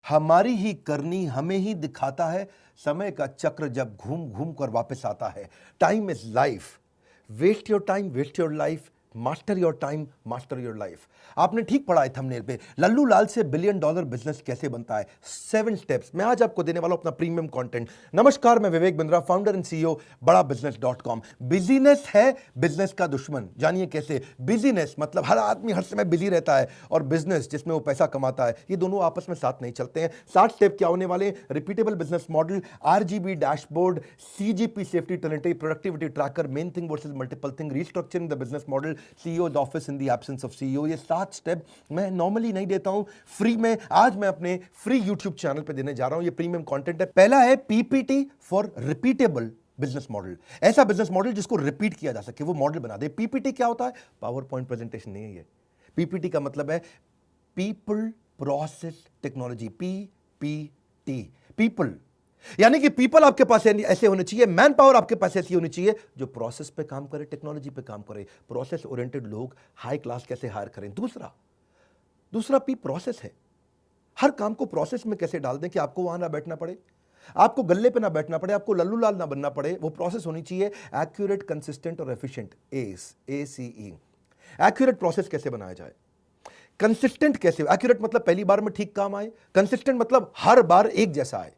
हमारी ही करनी हमें ही दिखाता है, समय का चक्र जब घूम घूम कर वापस आता है। Time is life, waste your time, waste your life, master your time, master your life. आपने ठीक पढ़ा है थंबनेल पे, लल्लू लाल से $1 बिलियन बिजनेस कैसे बनता है, 7 स्टेप्स। मैं आज आपको देने वाला हूं अपना प्रीमियम कंटेंट। नमस्कार, मैं Vivek Bindra, founder and CEO बड़ा बिजनेस.com। बिजीनेस है बिजनेस का दुश्मन, जानिए कैसे। बिजीनेस मतलब हर आदमी हर समय बिजी रहता है, और बिजनेस जिसमें वो पैसा कमाता है, ये दोनों आपस में साथ नहीं चलते हैं। 60 स्टेप क्या होने वाले? Repeatable business model, RGB dashboard, CGP safety talent, productivity tracker, main thing versus multiple thing, restructuring the business model, CEO's office in the absence of CEO। ये 7 स्टेप मैं नॉर्मली नहीं देता हूं, फ्री में आज मैं अपने फ्री YouTube चैनल पे देने जा रहा हूं। ये प्रीमियम कंटेंट है। पहला है PPT for repeatable business model, ऐसा बिजनेस मॉडल जिसको रिपीट किया जा सके, वो मॉडल बना दे। PPT क्या होता है? पावर पॉइंट प्रेजेंटेशन नहीं है ये। PPT का मतलब है people process technology, PPT। People यानी कि पीपल आपके पास ऐसे होने चाहिए, मैन पावर आपके पास ऐसी होनी चाहिए जो प्रोसेस पे काम करे, टेक्नोलॉजी पे काम करे। प्रोसेस ओरिएंटेड लोग हाई क्लास कैसे हायर करें। दूसरा P प्रोसेस है। हर काम को प्रोसेस में कैसे डाल दें कि आपको वहां ना बैठना पड़े, आपको गल्ले पे ना बैठना पड़े, आपको लल्लू लाल ना बनना पड़े। वो प्रोसेस होनी चाहिए एक्यूरेट, कंसिस्टेंट और एफिशिएंट। ACE। एक्यूरेट प्रोसेस कैसे बनाया जाए, कंसिस्टेंट कैसे? एक्यूरेट मतलब पहली बार में ठीक काम आए, कंसिस्टेंट मतलब हर बार एक जैसा आए।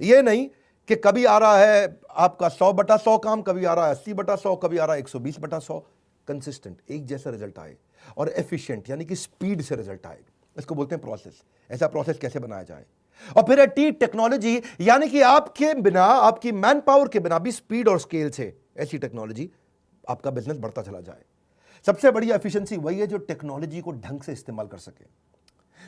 ये नहीं कि कभी आ रहा है आपका 100/100 काम, कभी आ रहा है 80/100, कभी आ रहा है 120/100। कंसिस्टेंट, एक जैसा रिजल्ट आए, और एफिशिएंट यानी कि स्पीड से रिजल्ट आए, इसको बोलते हैं प्रोसेस। ऐसा प्रोसेस कैसे बनाया जाए? और फिर है T टेक्नोलॉजी, यानी कि आपके बिना, आपकी मैन पावर के बिना भी स्पीड और स्केल से ऐसी टेक्नोलॉजी आपका बिजनेस बढ़ता चला जाए। सबसे बड़ी एफिशिएंसी वही है जो टेक्नोलॉजी को ढंग से इस्तेमाल कर सके।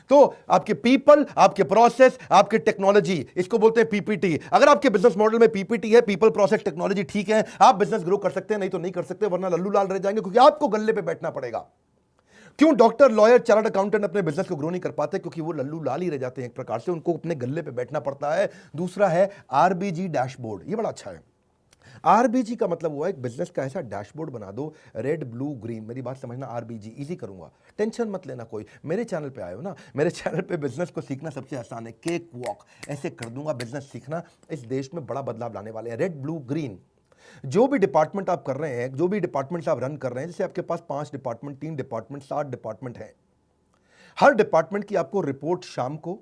तो आपके पीपल, आपके प्रोसेस, आपके टेक्नोलॉजी, इसको बोलते हैं PPT। अगर आपके बिजनेस मॉडल में PPT है, पीपल प्रोसेस टेक्नोलॉजी ठीक है, आप बिजनेस ग्रो कर सकते हैं, नहीं तो नहीं कर सकते, वरना लल्लू लाल रह जाएंगे, क्योंकि आपको गल्ले पे बैठना पड़ेगा। क्यों डॉक्टर, लॉयर, चार्टर्ड अकाउंटेंट अपने बिजनेस को ग्रो नहीं कर पाते? क्योंकि वो लल्लू लाल ही रह जाते हैं, एक प्रकार से उनको अपने गल्ले पे बैठना पड़ता है। दूसरा है RBG डैशबोर्ड, ये बड़ा अच्छा है। RBG का मतलब हुआ एक बिजनेस का ऐसा डैशबोर्ड बना दो, रेड ब्लू ग्रीन। मेरी बात समझना, RBG इजी करूंगा, टेंशन मत लेना कोई। मेरे चैनल पे आए हो ना, मेरे चैनल पे बिजनेस को सीखना सबसे आसान है, केक वॉक ऐसे कर दूंगा। बिजनेस सीखना, इस देश में बड़ा बदलाव लाने वाले हैं। रेड ब्लू ग्रीन, जो भी डिपार्टमेंट आप कर रहे हैं, जो भी डिपार्टमेंट आप रन कर रहे हैं, जैसे आपके पास 5 डिपार्टमेंट, 3 डिपार्टमेंट, 7 डिपार्टमेंट है, हर डिपार्टमेंट की आपको रिपोर्ट शाम को,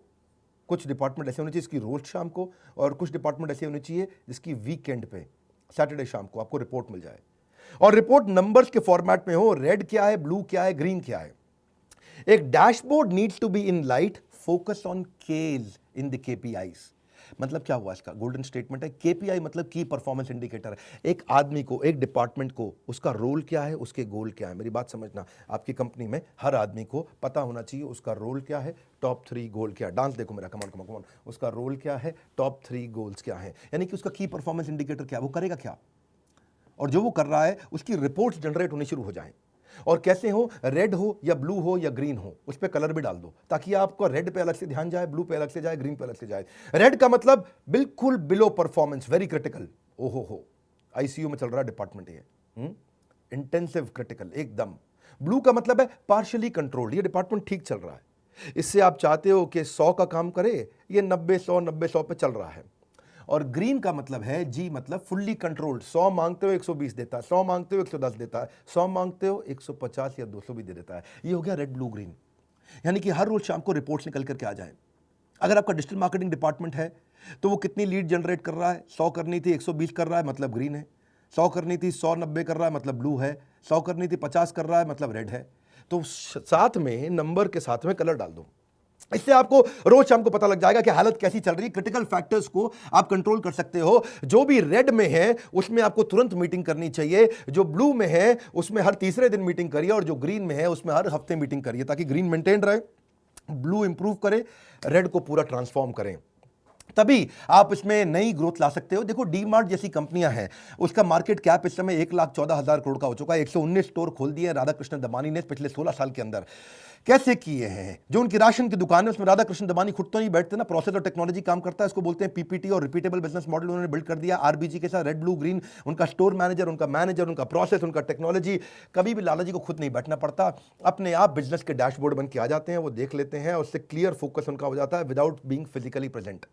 कुछ डिपार्टमेंट ऐसे होने चाहिए जिसकी रोज शाम को, और कुछ डिपार्टमेंट ऐसे होने चाहिए जिसकी वीकेंड पे, सैटरडे शाम को आपको रिपोर्ट मिल जाए, और रिपोर्ट नंबर्स के फॉर्मेट में हो। रेड क्या है, ब्लू क्या है, ग्रीन क्या है। एक dashboard needs to be in light, focus on cage in the KPIs। मतलब क्या हुआ इसका? गोल्डन स्टेटमेंट है। KPI मतलब की परफॉर्मेंस इंडिकेटर है। एक आदमी को, एक डिपार्टमेंट को, उसका रोल क्या है, उसके गोल क्या है। मेरी बात समझना, आपकी कंपनी में हर आदमी को पता होना चाहिए उसका रोल क्या है, टॉप 3 गोल क्या है। डांस देखो मेरा, कमान कमान कमान। उसका रोल क्या है, टॉप 3 गोल्स क्या है, यानी कि उसका की परफॉर्मेंस इंडिकेटर क्या है, वो करेगा क्या, और जो वो कर रहा है उसकी रिपोर्ट्स जनरेट होनी शुरू हो जाएं। और कैसे हो, रेड हो या ब्लू हो या ग्रीन हो, उस पर कलर भी डाल दो, ताकि आपको रेड पे अलग से ध्यान जाए, ब्लू पे अलग से जाए, ग्रीन पे अलग से जाए। रेड का मतलब बिल्कुल बिलो परफॉर्मेंस, वेरी क्रिटिकल, ओहो ICU में चल रहा डिपार्टमेंट है, इंटेंसिव क्रिटिकल एकदम। ब्लू का मतलब है पार्शियली कंट्रोल्ड, ये डिपार्टमेंट ठीक चल रहा है, इससे आप चाहते हो कि 100 का काम करे, ये 90-100 पे चल रहा है। और ग्रीन का मतलब है, G मतलब फुल्ली कंट्रोल्ड, 100 मांगते हो 120 देता है, 100 मांगते हो 110 देता है, 100 मांगते हो 150 या 200 भी दे देता है। ये हो गया रेड ब्लू ग्रीन, यानी कि हर रोज शाम को रिपोर्ट्स निकल करके आ जाए। अगर आपका डिजिटल मार्केटिंग डिपार्टमेंट है तो वो कितनी लीड जनरेट कर रहा है, 100 करनी थी 120 कर रहा है, मतलब ग्रीन है। 100 करनी थी 190 कर रहा है, मतलब ब्लू है। 100 करनी थी 50 कर रहा है, मतलब रेड है। तो साथ में नंबर के साथ में कलर डाल दो, इससे आपको रोज शाम को पता लग जाएगा कि हालत कैसी चल रही है। क्रिटिकल फैक्टर्स को आप कंट्रोल कर सकते हो। जो भी रेड में है उसमें आपको तुरंत मीटिंग करनी चाहिए, जो ब्लू में है उसमें हर तीसरे दिन मीटिंग करिए, और जो ग्रीन में है उसमें हर हफ्ते मीटिंग करिए, ताकि ग्रीन मेंटेन रहे, ब्लू इंप्रूव करे, रेड को पूरा ट्रांसफॉर्म करें। तभी आप इसमें नई ग्रोथ ला सकते हो। देखो डी मार्ट जैसी कंपनियां हैं, उसका मार्केट कैप इस समय 1,14,000 करोड़ का हो चुका है। 119 स्टोर खोल दिए हैं राधा कृष्ण दमानी ने पिछले 16 साल के अंदर। कैसे किए हैं? जो उनकी राशन की दुकान है उसमें राधा कृष्ण दमानी खुद तो नहीं बैठते ना, प्रोसेस और टेक्नोलॉजी काम करता है, इसको बोलते हैं पीपीटी और रिपीटेबल बिजनेस मॉडल उन्होंने बिल्ड कर दिया आरबीजी के साथ। रेड ब्लू ग्रीन उनका स्टोर मैनेजर, उनका प्रोसेस, उनका टेक्नोलॉजी। कभी भी लाला जी को खुद नहीं बैठना पड़ता, अपने आप बिजनेस के डैशबोर्ड बन के आ जाते हैं, वो देख लेते हैं, उससे क्लियर फोकस उनका हो जाता है विदाउट बीइंग फिजिकली प्रेजेंट।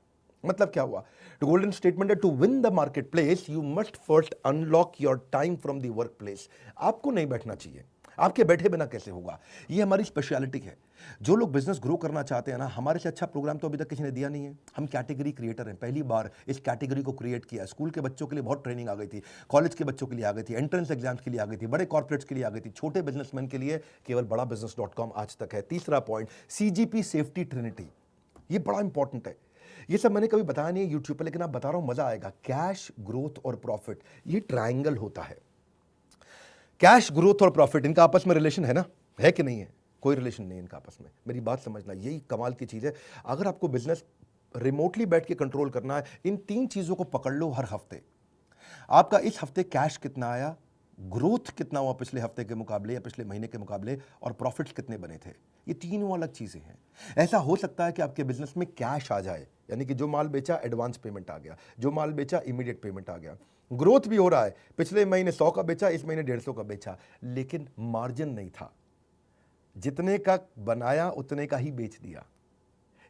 मतलब क्या हुआ? टू गोल्डन स्टेटमेंट है, to win the market place you must first unlock your time from the work place. आपको नहीं बैठना चाहिए, आपके बैठे बिना कैसे होगा? ये हमारी स्पेशलिटी है। जो लोग बिजनेस ग्रो करना चाहते हैं ना, हमारे से अच्छा प्रोग्राम तो अभी तक किसी ने दिया नहीं है। हम कैटेगरी क्रिएटर हैं, पहली बार इस कैटेगरी को क्रिएट किया। स्कूल के बच्चों के लिए बहुत ट्रेनिंग आ गई थी, कॉलेज के बच्चों के लिए आ गई थी, एंट्रेंस एग्जाम्स के लिए आ गई थी, बड़े कॉर्पोरेट्स के लिए आ गई थी, छोटे बिजनेसमैन के लिए केवल बड़ा business.com आज तक है। तीसरा पॉइंट, सीजीपी सेफ्टी ट्रिनिटी, ये बड़ा इंपॉर्टेंट है। ये सब मैंने कभी बताया नहीं है यूट्यूब पर, लेकिन आप बता रहा हूं, मजा आएगा। कैश, ग्रोथ और प्रॉफिट, ये ट्रायंगल होता है। कैश, ग्रोथ और प्रॉफिट, इनका आपस में रिलेशन है ना? है कि नहीं है? कोई रिलेशन नहीं इनका आपस में। मेरी बात समझना, यही कमाल की चीज है। अगर आपको बिजनेस रिमोटली बैठ के कंट्रोल करना है, इन 3 चीजों को पकड़ लो हर हफ्ते। आपका इस हफ्ते कैश कितना आया, ग्रोथ कितना हुआ पिछले हफ्ते के मुकाबले या पिछले महीने के मुकाबले, और प्रॉफिट्स कितने बने थे। ये तीनों अलग चीजें हैं। ऐसा हो सकता है कि आपके बिजनेस में कैश आ जाए, यानी कि जो माल बेचा एडवांस पेमेंट आ गया, जो माल बेचा इमीडिएट पेमेंट आ गया, ग्रोथ भी हो रहा है, पिछले महीने 100 का बेचा, इस महीने 150 का बेचा, लेकिन मार्जिन नहीं था, जितने का बनाया उतने का ही बेच दिया।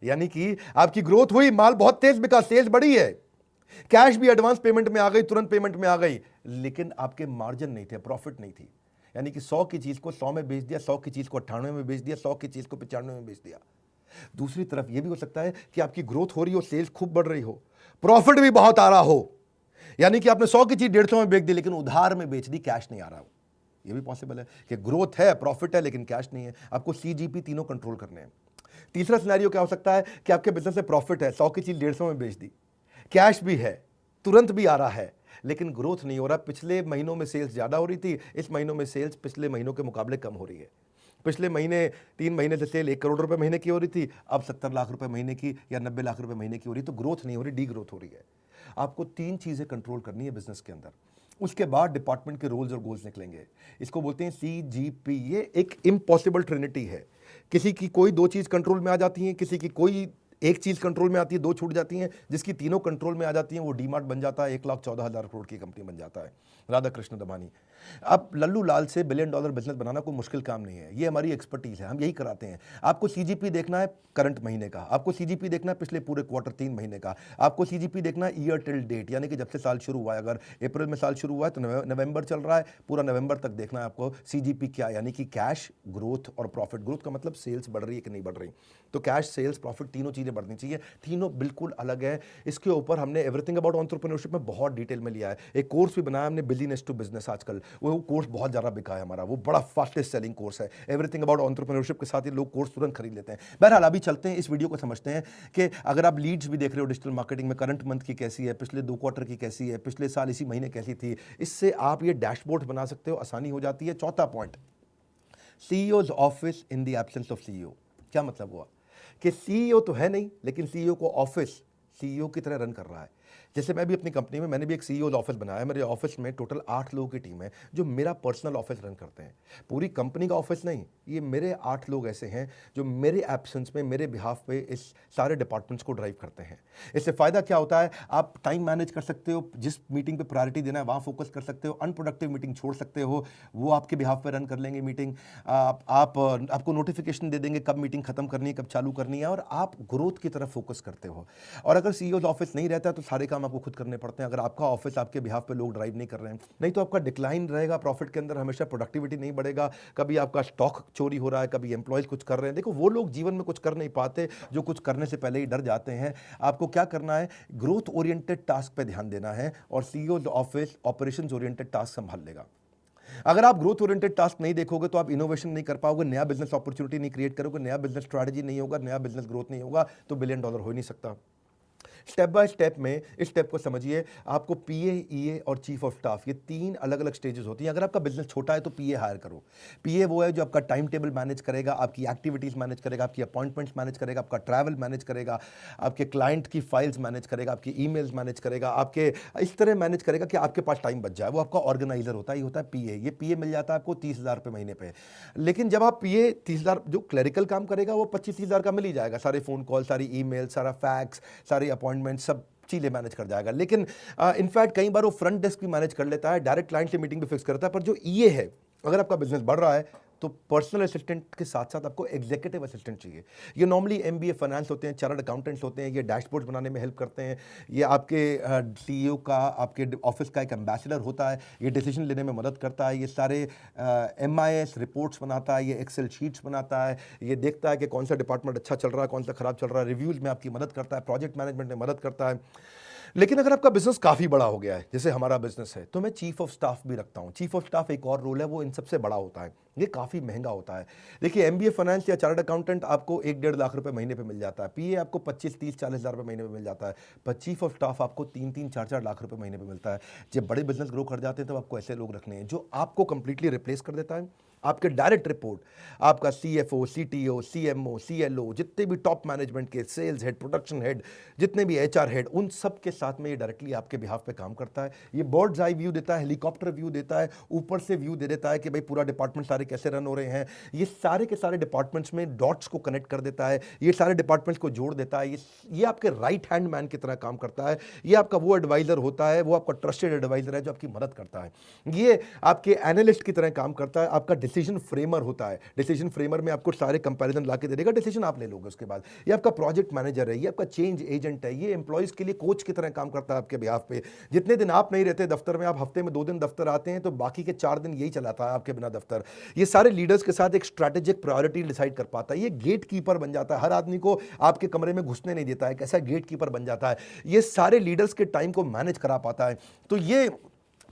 यानी कि आपकी ग्रोथ हुई, माल बहुत तेज बिका, सेल्स बढ़ी है, कैश भी एडवांस पेमेंट में आ गई, तुरंत पेमेंट में आ गई, लेकिन आपके मार्जिन नहीं थे, प्रॉफिट नहीं थी। यानी कि 100 की चीज को 100 में बेच दिया, 100 की चीज को 98 में बेच दिया, 100 की चीज को 95 में बेच दिया। दूसरी तरफ यह भी हो सकता है कि आपकी ग्रोथ हो रही हो, सेल्स खूब बढ़ रही हो, प्रॉफिट भी बहुत आ रहा हो, यानी कि आपने 100 की चीज 150 में बेच दी, लेकिन उधार में बेच दी, कैश नहीं आ रहा हो। यह भी पॉसिबल है कि ग्रोथ है, प्रॉफिट है, लेकिन कैश नहीं है। आपको सीजीपी तीनों कंट्रोल करने हैं। तीसरा सिनेरियो क्या हो सकता है कि आपके बिजनेस में प्रॉफिट है, 100 की चीज 150 में बेच दी, कैश भी है, तुरंत भी आ रहा है, लेकिन ग्रोथ नहीं हो रहा। पिछले महीनों में सेल्स ज्यादा हो रही थी, इस महीनों में सेल्स पिछले महीनों के मुकाबले कम हो रही है। पिछले महीने 3 महीने से सेल 1 करोड़ रुपए महीने की हो रही थी, अब 70 लाख रुपए महीने की या 90 लाख रुपए महीने की हो रही है। तो ग्रोथ नहीं हो रही, डी ग्रोथ हो रही है। आपको 3 चीजें कंट्रोल करनी है बिजनेस के अंदर। उसके बाद डिपार्टमेंट के रोल्स और गोल्स निकलेंगे। इसको बोलते हैं सीजीपी। ये एक इम्पॉसिबल ट्रिनिटी है। किसी की कोई 2 चीज कंट्रोल में आ जाती हैं, किसी की कोई 1 चीज कंट्रोल में आती है, 2 छूट जाती हैं। जिसकी तीनों कंट्रोल में आ जाती हैं वो डीमार्ट बन जाता है, 1,14,000 करोड़ की कंपनी बन जाता है, राधा कृष्ण दमानी। अब लल्लू लाल से $1 बिलियन बिजनेस बनाना कोई मुश्किल काम नहीं है, ये हमारी एक्सपर्टीज है, हम यही कराते हैं। आपको सीजीपी देखना है करंट महीने का, आपको सीजीपी देखना है पिछले पूरे क्वार्टर 3 महीने का, आपको सीजीपी देखना है ईयर टिल डेट, यानी कि जब से साल शुरू हुआ है। अगर अप्रैल में साल शुरू हुआ है तो नवंबर चल रहा है, पूरा नवंबर तक देखना है आपको सीजीपी क्या, यानी कि कैश, ग्रोथ और प्रॉफिट। ग्रोथ का मतलब सेल्स बढ़ रही है कि नहीं बढ़ रही। तो कैश, सेल्स, प्रॉफिट तीनों चीजें बढ़नी चाहिए, तीनों बिल्कुल अलग है। इसके ऊपर हमने एवरीथिंग अबाउट एंटरप्रेन्योरशिप में बहुत डिटेल में लिया है। एक कोर्स भी बनाया हमने, बिजनेस टू बिजनेस, आजकल वो कोर्स बहुत ज़्यादा बिका है हमारा, वो बड़ा फास्टेस्ट सेलिंग कोर्स है। एवरीथिंग अबाउट एंटरप्रेन्योरशिप के साथ ही लोग कोर्स तुरंत खरीद लेते हैं। बहरहाल अभी चलते हैं, इस वीडियो को समझते हैं कि अगर आप लीड्स भी देख रहे हो डिजिटल मार्केटिंग में, करंट मंथ की कैसी है, पिछले 2 क्वार्टर की कैसी है, पिछले साल इसी महीने कैसी थी, इससे आप ये डैशबोर्ड बना सकते हो, आसानी हो जाती है। चौथा point, CEOs office in the absence of CEO. क्या मतलब हुआ कि सीईओ तो है नहीं, लेकिन सीईओ को ऑफिस सीईओ की तरह रन कर रहा है। जैसे मैं भी अपनी कंपनी में, मैंने भी एक सीईओ ऑफिस बनाया है। मेरे ऑफिस में टोटल 8 लोगों की टीम है जो मेरा पर्सनल ऑफिस रन करते हैं। पूरी कंपनी का ऑफिस नहीं, ये मेरे 8 लोग ऐसे हैं जो मेरे एब्सेंस में, मेरे बिहाफ पे इस सारे डिपार्टमेंट्स को ड्राइव करते हैं। इससे फायदा क्या होता है, आप टाइम मैनेज कर सकते हो, जिस मीटिंग पे प्रायोरिटी देना है वहाँ फोकस कर सकते हो, अनप्रोडक्टिव मीटिंग छोड़ सकते हो, वो आपके बिहाफ पे रन कर लेंगे मीटिंग। आपको नोटिफिकेशन दे देंगे कब मीटिंग खत्म करनी है, कब चालू करनी है, और आप ग्रोथ की तरफ फोकस करते हो। और अगर सीईओ ऑफिस नहीं रहता है तो सारे काम आपको खुद करने पड़ते हैं। अगर आपका ऑफिस आपके बिहाफ पे लोग ड्राइव नहीं कर रहे हैं, नहीं तो आपका डिक्लाइन रहेगा प्रॉफिट के अंदर, हमेशा प्रोडक्टिविटी नहीं बढ़ेगा। कभी आपका स्टॉक चोरी हो रहा है, कभी एम्प्लॉयज कुछ कर रहे हैं। देखो वो लोग जीवन में कुछ कर नहीं पाते जो कुछ करने से पहले ही डर जाते हैं। आपको क्या करना है, ग्रोथ ओरिएंटेड टास्क पे ध्यान देना है, और CEO office operations oriented task संभाल लेगा। अगर आप ग्रोथ ओरिएंटेड टास्क नहीं देखोगे तो आप इनोवेशन नहीं कर पाओगे, नया बिजनेस अपॉर्चुनिटी नहीं क्रिएट करोगे, नया बिजनेस स्ट्रैटेजी नहीं होगा, नया बिजनेस ग्रोथ नहीं होगा, तो $1 बिलियन हो ही नहीं सकता। स्टेप बाय स्टेप में इस स्टेप को समझिए, आपको पीए, ईए और चीफ ऑफ स्टाफ, ये 3 अलग-अलग स्टेजेस होती हैं। अगर आपका बिज़नेस छोटा है तो पीए हायर करो। पीए वो है जो आपका टाइम टेबल मैनेज करेगा, आपकी एक्टिविटीज़ मैनेज करेगा, आपकी अपॉइंटमेंट्स मैनेज करेगा, आपका ट्रैवल मैनेज करेगा, आपके क्लाइंट की फाइल्स मैनेज करेगा, आपकी ईमेल्स मैनेज करेगा, आपके इस तरह मैनेज करेगा कि आपके पास टाइम बच जाए। वो आपका ऑर्गेनाइजर होता है, ये होता है पीए। ये पीए मिल जाता है आपको 30,000 रुपये महीने पे। लेकिन जब आप पीए 30,000, जो क्लरिकल काम करेगा वो 25-30,000 का मिल ही जाएगा, सारे फ़ोन कॉल, सारी ईमेल, सारा फैक्स, सारी अपॉइंटमेंट, सब चीज़ें मैनेज कर जाएगा। लेकिन इनफैक्ट कई बार वो फ्रंट डेस्क भी मैनेज कर लेता है, डायरेक्ट क्लाइंट से मीटिंग भी फिक्स करता है। पर जो ईए है, अगर आपका बिजनेस बढ़ रहा है तो पर्सनल असिस्टेंट के साथ साथ आपको एग्जीक्यूटिव असिस्टेंट चाहिए। ये नॉर्मली एमबीए फाइनेंस होते हैं, चार्टर्ड अकाउंटेंट्स होते हैं, ये डैशबोर्ड बनाने में हेल्प करते हैं, ये आपके सीईओ का, आपके ऑफिस का एक एम्बेसडर होता है, ये डिसीजन लेने में मदद करता है, ये सारे एमआईएस रिपोर्ट्स बनाता है, ये एक्सेल शीट्स बनाता है, ये देखता है कि कौन सा डिपार्टमेंट अच्छा चल रहा है, कौन सा खराब चल रहा है, रिव्यूज़ में आपकी मदद करता है, प्रोजेक्ट मैनेजमेंट में मदद करता है। लेकिन अगर आपका बिजनेस काफ़ी बड़ा हो गया है, जैसे हमारा बिजनेस है, तो मैं चीफ ऑफ स्टाफ भी रखता हूँ। चीफ ऑफ स्टाफ एक और रोल है, वो इन सबसे बड़ा होता है, ये काफ़ी महंगा होता है। देखिए, एमबीए फाइनेंस या चार्टर्ड अकाउंटेंट आपको 1-1.5 लाख रुपए महीने पे मिल जाता है, पीए आपको 25-30-40 हज़ार रुपये महीने पे मिल जाता है, पर चीफ ऑफ स्टाफ आपको 3-3, 4-4 लाख रुपए महीने पे मिलता है। जब बड़े बिजनेस ग्रो कर जाते हैं तब आपको ऐसे लोग रखने हैं जो आपको कंप्लीटली रिप्लेस कर देता है। आपके डायरेक्ट रिपोर्ट आपका सीएफओ, सीटीओ, सीएमओ, सीएलओ, जितने भी टॉप मैनेजमेंट के, सेल्स हेड, प्रोडक्शन हेड, जितने भी एचआर हेड, उन सब के साथ में ये डायरेक्टली आपके बिहाफ पे काम करता है। ये बर्ड्स आई व्यू देता है, हेलीकॉप्टर व्यू देता है, ऊपर से व्यू दे देता है कि भाई पूरा डिपार्टमेंट सारे कैसे रन हो रहे हैं। ये सारे के सारे डिपार्टमेंट्स में डॉट्स को कनेक्ट कर देता है, ये सारे डिपार्टमेंट्स को जोड़ देता है। ये आपके राइट हैंड मैन की तरह काम करता है। ये आपका वो एडवाइजर होता है, वो आपका ट्रस्टेड एडवाइजर है जो आपकी मदद करता है। ये आपके एनालिस्ट की तरह काम करता है, आपका डिसीजन फ्रेमर होता है। डिसीजन फ्रेमर में आपको सारे कंपैरिजन लाके दे देगा, डिसीजन आप ले लोगे उसके बाद। ये आपका प्रोजेक्ट मैनेजर है, ये आपका चेंज एजेंट है, ये एम्प्लॉइज के लिए कोच की तरह काम करता है आपके बिहाफ पे। जितने दिन आप नहीं रहते दफ्तर में, आप हफ्ते में 2 दिन दफ्तर आते हैं, तो बाकी के 4 दिन यही चलाता है आपके बिना दफ्तर। ये सारे लीडर्स के साथ एक स्ट्रैटेजिक प्रायोरिटी डिसाइड कर पाता है। ये गेट कीपर बन जाता है, हर आदमी को आपके कमरे में घुसने नहीं देता है, कैसा गेट कीपर बन जाता है। ये सारे लीडर्स के टाइम को मैनेज करा पाता है। तो ये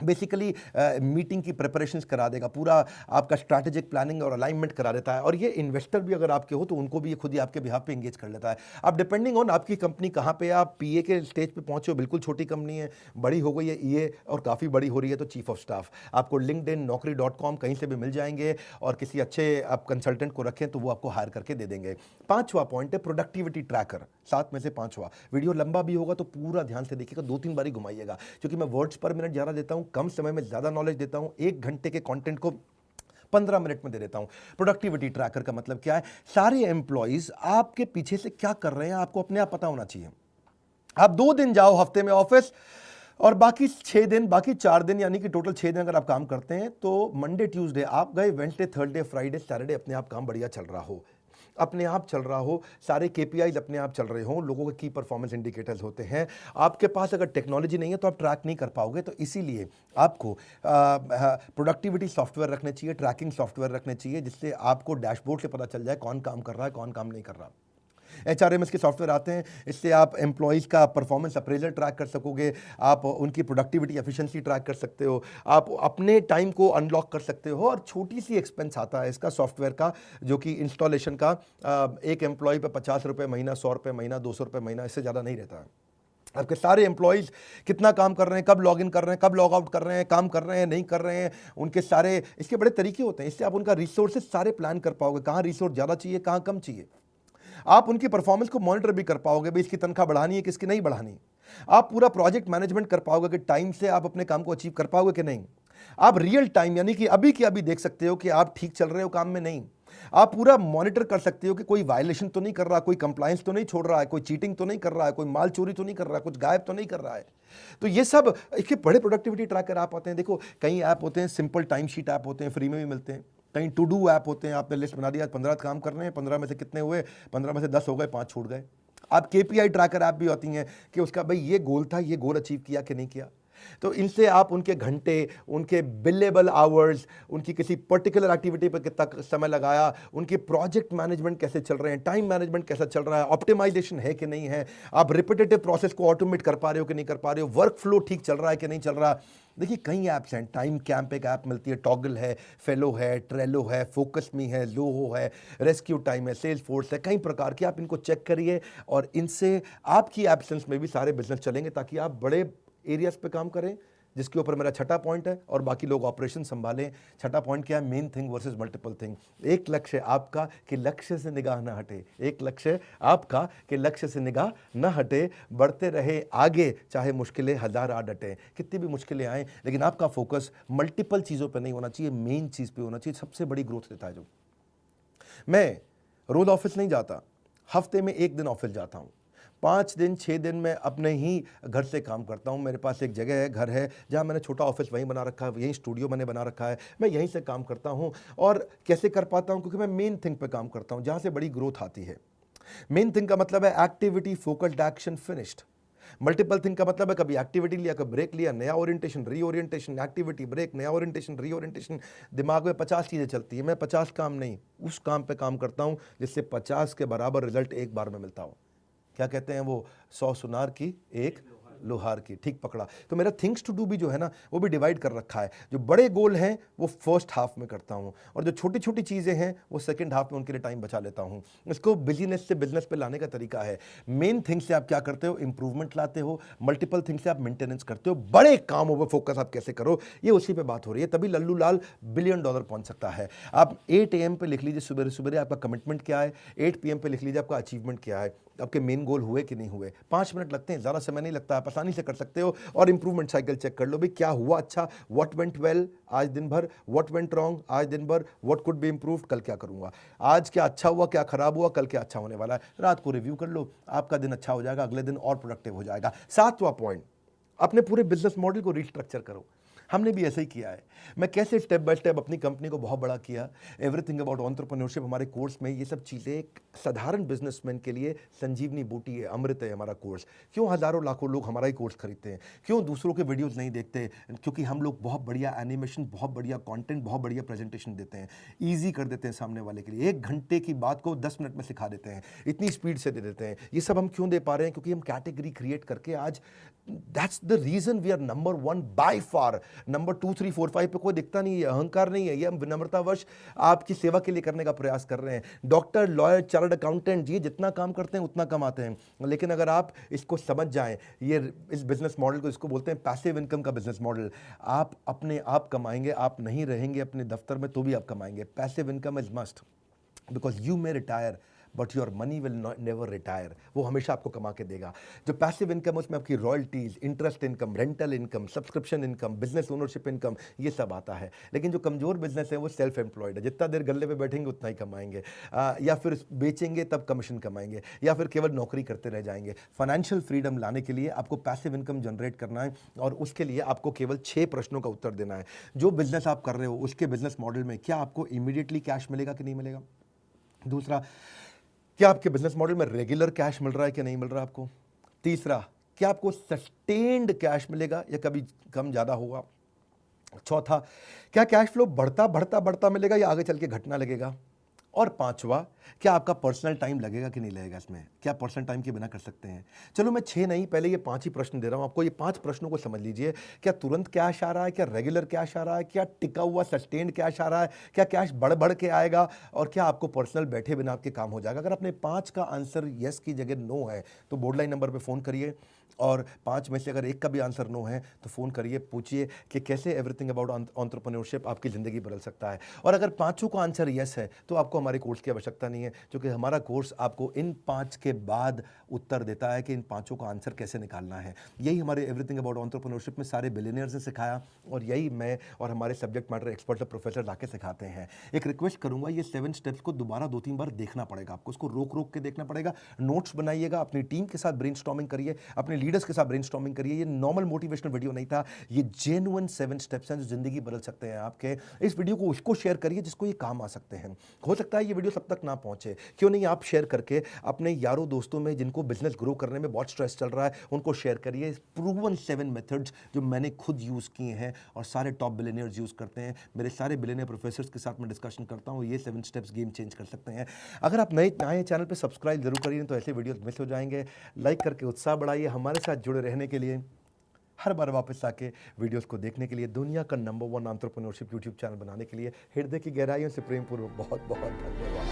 बेसिकली मीटिंग की प्रिपरेशंस करा देगा, पूरा आपका स्ट्रैटेजिक प्लानिंग और अलाइनमेंट करा देता है। और ये इन्वेस्टर भी अगर आपके हो तो उनको भी ये खुद ही आपके बिहाफ पे एंगेज कर लेता है। अब डिपेंडिंग ऑन आपकी कंपनी कहाँ पे, आप पीए के स्टेज पे पहुंचे हो, बिल्कुल छोटी कंपनी है, बड़ी हो गई है ईए और काफ़ी बड़ी हो रही है, तो चीफ ऑफ स्टाफ आपको लिंक्डइन, naukri.com कहीं से भी मिल जाएंगे, और किसी अच्छे आप कंसल्टेंट को रखें तो वो आपको हायर करके दे देंगे। 5वां पॉइंट है प्रोडक्टिविटी ट्रैकर, 7 में से 5वां। वीडियो लंबा भी होगा तो पूरा ध्यान से देखिएगा, 2-3 बारी घुमाइएगा, क्योंकि मैं वर्ड्स पर मिनट ज़्यादा देता हूँ, कम समय में ज़्यादा नॉलेज देता हूँ। 1 घंटे के कंटेंट को 15 मिनट में दे देता हूं। प्रोडक्टिविटी ट्रैकर का मतलब क्या है? सारे एम्प्लॉइज आपके पीछे से क्या कर रहे हैं आपको अपने आप पता होना चाहिए। आप 2 दिन जाओ हफ्ते में ऑफिस, और बाकी 6 दिन, बाकी 4 दिन, यानी कि टोटल 6 दिन अगर आप काम करते हैं, तो मंडे ट्यूसडे आप गए, वेडनेसडे, थर्सडे, फ्राइडे, सैटरडे अपने आप काम बढ़िया चल रहा हो, अपने आप चल रहा हो, सारे केपीआईज अपने आप चल रहे हों, लोगों के की परफॉर्मेंस इंडिकेटर्स होते हैं। आपके पास अगर टेक्नोलॉजी नहीं है तो आप ट्रैक नहीं कर पाओगे, तो इसीलिए आपको प्रोडक्टिविटी सॉफ्टवेयर रखने चाहिए, ट्रैकिंग सॉफ्टवेयर रखने चाहिए, जिससे आपको डैशबोर्ड से पता चल जाए कौन काम कर रहा है, कौन काम नहीं कर रहा। HRMS के सॉफ्टवेयर आते हैं, इससे आप एम्प्लॉइज़ का परफॉर्मेंस अप्रेजल ट्रैक कर सकोगे, आप उनकी प्रोडक्टिविटी एफिशिएंसी ट्रैक कर सकते हो, आप अपने टाइम को अनलॉक कर सकते हो। और छोटी सी एक्सपेंस आता है इसका सॉफ्टवेयर का, जो कि इंस्टॉलेशन का, एक एम्प्लॉय पे 50 रुपये महीना, 100 रुपये महीना, 200 रुपये महीना, इससे ज़्यादा नहीं रहता है। आपके सारे एम्प्लॉइज़ कितना काम कर रहे हैं, कब लॉग इन कर रहे हैं, कब लॉग आउट कर रहे हैं, काम कर रहे हैं, नहीं कर रहे हैं, उनके सारे, इसके बड़े तरीके होते हैं। इससे आप उनका रिसोर्सेज सारे प्लान कर पाओगे, कहाँ रिसोर्स ज़्यादा चाहिए, कहाँ कम चाहिए। आप उनकी परफॉर्मेंस को मॉनिटर भी कर पाओगे, भाई इसकी तनख्वाह बढ़ानी है, किसकी नहीं बढ़ानी। आप पूरा प्रोजेक्ट मैनेजमेंट कर पाओगे कि टाइम से आप अपने काम को अचीव कर पाओगे कि नहीं। आप रियल टाइम, यानी कि अभी की अभी देख सकते हो कि आप ठीक चल रहे हो काम में, नहीं। आप पूरा मॉनिटर कर सकते हो कि कोई वायलेशन तो नहीं कर रहा, कोई कंप्लायंस तो नहीं छोड़ रहा है, कोई चीटिंग तो नहीं कर रहा है, कोई माल चोरी तो नहीं कर रहा है, कुछ गायब तो नहीं कर रहा है। तो ये सब इसके बड़े प्रोडक्टिविटी ट्रैकर ऐप आते हैं। देखो, कई ऐप होते हैं, सिंपल टाइम शीट ऐप होते हैं, फ्री में भी मिलते हैं। कहीं टू डू ऐप होते हैं, आपने लिस्ट बना दिया, 15 काम करने हैं, 15 में से कितने हुए, 15 में से 10 हो गए, 5 छूट गए। आप केपीआई ट्रैकर ऐप भी होती हैं कि उसका भाई ये गोल था, ये गोल अचीव किया कि नहीं किया। तो इनसे आप उनके घंटे, उनके बिलेबल आवर्स, उनकी किसी पर्टिकुलर एक्टिविटी पर कितना समय लगाया, उनके प्रोजेक्ट मैनेजमेंट कैसे चल रहे हैं, टाइम मैनेजमेंट कैसा चल रहा है, ऑप्टिमाइजेशन है कि नहीं है, आप रिपीटेटिव प्रोसेस को ऑटोमेट कर पा रहे हो कि नहीं कर पा रहे हो, वर्क फ्लो ठीक चल रहा है कि नहीं चल रहा। देखिए कई ऐप्स हैं, टाइम कैंप एक ऐप मिलती है, टॉगल है, फेलो है, ट्रेलो है, फोकस मी है, लोहो है, रेस्क्यू टाइम है, सेल्स फोर्स है, कई प्रकार के। आप इनको चेक करिए और इनसे आपकी एब्सेंस में भी सारे बिजनेस चलेंगे, ताकि आप बड़े एरियाज पे काम करें, जिसके ऊपर मेरा छठा पॉइंट है, और बाकी लोग ऑपरेशन संभालें। छठा पॉइंट क्या है? Main thing versus multiple thing. एक लक्ष्य आपका कि लक्ष्य से निगाह ना हटे, एक लक्ष्य आपका कि लक्ष्य से निगाह ना हटे, बढ़ते रहे आगे, चाहे मुश्किलें हजार आ डटे, कितनी भी मुश्किलें आए, लेकिन आपका फोकस मल्टीपल चीज़ों पर नहीं होना चाहिए, मेन चीज़ पे होना चाहिए। सबसे बड़ी ग्रोथ देता है जो। मैं रोज ऑफिस नहीं जाता, हफ्ते में एक दिन ऑफिस जाता हूँ, 5 दिन 6 दिन में अपने ही घर से काम करता हूँ। मेरे पास एक जगह है, घर है, जहाँ मैंने छोटा ऑफिस वहीं बना रखा है, यहीं स्टूडियो मैंने बना रखा है, मैं यहीं से काम करता हूँ। और कैसे कर पाता हूँ? क्योंकि मैं मेन थिंग पे काम करता हूँ, जहाँ से बड़ी ग्रोथ आती है। मेन थिंग का मतलब है activity, focused action, finished. Multiple thing का मतलब है कभी एक्टिविटी लिया, कभी ब्रेक लिया, नया ओरिएंटेशन, रीओरिएंटेशन, एक्टिविटी, ब्रेक, नया ओरिएंटेशन, रीओरिएंटेशन। दिमाग में 50 चीज़ें चलती है, मैं 50 काम नहीं, उस काम पे काम करता हूँ जिससे 50 के बराबर रिजल्ट एक बार में मिलता हो। क्या कहते हैं वो, 100 सुनार की एक लोहार की, ठीक पकड़ा। तो मेरा थिंग्स टू डू भी जो है ना, वो भी डिवाइड कर रखा है। जो बड़े गोल हैं वो फर्स्ट हाफ में करता हूँ, और जो छोटी छोटी चीज़ें हैं वो सेकंड हाफ में उनके लिए टाइम बचा लेता हूँ। इसको बिजनेस से बिजनेस पे लाने का तरीका है। मेन थिंग से आप क्या करते हो? इंप्रूवमेंट लाते हो। मल्टीपल थिंग से आप मेंटेनेंस करते हो। बड़े कामों पर फोकस आप कैसे करो, ये उसी पे बात हो रही है। तभी लल्लू लाल $1 बिलियन पहुंच सकता है। आप 8 AM पे लिख लीजिए, सुबह सुबह आपका कमिटमेंट क्या है, 8 PM पे लिख लीजिए आपका अचीवमेंट क्या है, आपके मेन गोल हुए कि नहीं हुए। 5 मिनट लगते हैं, ज़्यादा समय नहीं लगता, आप आसानी से कर सकते हो। और इंप्रूवमेंट साइकिल चेक कर लो भी, क्या हुआ अच्छा, व्हाट वेंट वेल आज दिन भर, व्हाट वेंट रॉन्ग आज दिन भर, व्हाट कुड बी इंप्रूव्ड, कल क्या करूंगा, आज क्या अच्छा हुआ, क्या खराब हुआ, कल क्या अच्छा होने वाला है। रात को रिव्यू कर लो, आपका दिन अच्छा हो जाएगा, अगले दिन और प्रोडक्टिव हो जाएगा। 7वां पॉइंट, अपने पूरे बिजनेस मॉडल को रिस्ट्रक्चर करो। हमने भी ऐसा ही किया है। मैं कैसे स्टेप बाय स्टेप अपनी कंपनी को बहुत बड़ा किया, एवरीथिंग अबाउट एंटरप्रेन्योरशिप हमारे कोर्स में, ये सब चीज़ें एक साधारण बिजनेसमैन के लिए संजीवनी बूटी है, अमृत है हमारा कोर्स। क्यों हज़ारों लाखों लोग हमारा ही कोर्स खरीदते हैं? क्यों दूसरों के वीडियोज़ नहीं देखते? क्योंकि हम लोग बहुत बढ़िया एनिमेशन, बहुत बढ़िया कॉन्टेंट, बहुत बढ़िया प्रेजेंटेशन देते हैं, ईजी कर देते हैं सामने वाले के लिए। 1 घंटे की बात को 10 मिनट में सिखा देते हैं, इतनी स्पीड से दे देते हैं। ये सब हम क्यों दे पा रहे हैं? क्योंकि हम कैटेगरी क्रिएट करके आज, that's the reason we are number 1 by far. Number 2, 3, 4, 5 पे कोई दिखता नहीं है, अहंकार नहीं है, ये हम विनम्रतावश आपकी सेवा के लिए करने का प्रयास कर रहे हैं। डॉक्टर, लॉयर, चार्टर्ड अकाउंटेंट, ये जितना काम करते हैं उतना कमाते हैं, लेकिन अगर आप इसको समझ जाएं, ये इस बिजनेस मॉडल को, इसको बोलते हैं पैसिव इनकम का बिजनेस मॉडल। आप अपने आप कमाएंगे, आप नहीं रहेंगे अपने दफ्तर में तो भी आप कमाएंगे। Passive income is must, because you may retire but your money will never retire. वो हमेशा आपको कमा के देगा। जो पैसिव इनकम, उसमें आपकी royalties, interest income, rental income, subscription income, business ownership income, ये सब आता है। लेकिन जो कमजोर बिजनेस है वो सेल्फ एम्प्लॉयड है, जितना देर गल्ले पे बैठेंगे उतना ही कमाएंगे, या फिर बेचेंगे तब कमीशन कमाएंगे, या फिर केवल नौकरी करते रह जाएंगे। फाइनेंशियल फ्रीडम लाने के लिए आपको पैसिव इनकम जनरेट करना है, और उसके लिए आपको केवल 6 प्रश्नों का उत्तर देना है। जो बिजनेस आप कर रहे हो उसके बिजनेस मॉडल में क्या आपको इमीडिएटली कैश मिलेगा कि नहीं मिलेगा? दूसरा, क्या आपके बिजनेस मॉडल में रेगुलर कैश मिल रहा है कि नहीं मिल रहा आपको? तीसरा, क्या आपको सस्टेन्ड कैश मिलेगा या कभी कम ज़्यादा होगा? चौथा, क्या कैश फ्लो बढ़ता बढ़ता बढ़ता मिलेगा या आगे चल के घटना लगेगा? और पांचवा, क्या आपका पर्सनल टाइम लगेगा कि नहीं लगेगा इसमें? क्या पर्सनल टाइम के बिना कर सकते हैं? चलो मैं 6 नहीं, पहले ये 5 ही प्रश्न दे रहा हूं आपको। ये 5 प्रश्नों को समझ लीजिए। क्या तुरंत कैश आ रहा है? क्या रेगुलर कैश आ रहा है? क्या टिका हुआ सस्टेन्ड कैश आ रहा है? क्या कैश बढ़ बढ़ के आएगा? और क्या आपको पर्सनल बैठे बिना आपके काम हो जाएगा? अगर अपने 5 का आंसर यस की जगह नो है तो बोर्ड लाइन नंबर पर फ़ोन करिए, और 5 में से अगर एक का भी आंसर नो है तो फ़ोन करिए, पूछिए कि कैसे एवरीथिंग अबाउट एंटरप्रेन्योरशिप आपकी ज़िंदगी बदल सकता है। और अगर 5 का आंसर यस है तो आपको हमारे कोर्स की आवश्यकता नहीं है, क्योंकि हमारा कोर्स आपको इन 5 के बाद उत्तर देता है कि इन 5 का आंसर कैसे निकालना है। यही हमारे एवरीथिंग अबाउट एंटरप्रेन्योरशिप में सारे बिलियनियर्स ने सिखाया, और यही मैं और हमारे सब्जेक्ट मैटर एक्सपर्ट प्रोफेसर लाके सिखाते हैं। एक रिक्वेस्ट करूंगा, ये 7 स्टेप्स को दोबारा 2-3 बार देखना पड़ेगा आपको, उसको रोक रोक के देखना पड़ेगा। नोट्स बनाइएगा, अपनी टीम के साथ ब्रेनस्टॉर्मिंग करिए, अपने लीडर्स के साथ ब्रेनस्टॉर्मिंग करिए। ये नॉर्मल मोटिवेशनल वीडियो नहीं था, ये जेन्युइन 7 स्टेप्स हैं जो जिंदगी बदल सकते हैं आपके। इस वीडियो को उसको शेयर करिए जिसको ये काम आ सकते हैं। हो सकता है ये वीडियो सब तक ना पहुंचे, क्यों नहीं आप शेयर करके अपने यारों दोस्तों में जिनको जिनको बिजनेस ग्रो करने में बहुत स्ट्रेस चल रहा है, उनको शेयर करिए प्रूवन 7 मेथड्स जो मैंने खुद यूज़ किए हैं और सारे टॉप बिलियनियर्स यूज़ करते हैं। मेरे सारे बिलियनियर प्रोफेसर्स के साथ मैं डिस्कशन करता हूँ, ये 7 स्टेप्स गेम चेंज कर सकते हैं। अगर आप नए आए चैनल पर सब्सक्राइब जरूर करिए, तो ऐसे वीडियोस मिस हो जाएंगे। लाइक करके उत्साह बढ़ाइए। हमारे साथ जुड़े रहने के लिए, हर बार वापस आके वीडियोस को देखने के लिए, दुनिया का नंबर 1 एंटरप्रेन्योरशिप यूट्यूब चैनल बनाने के लिए हृदय की गहराइयों से प्रेमपूर्वक बहुत बहुत धन्यवाद।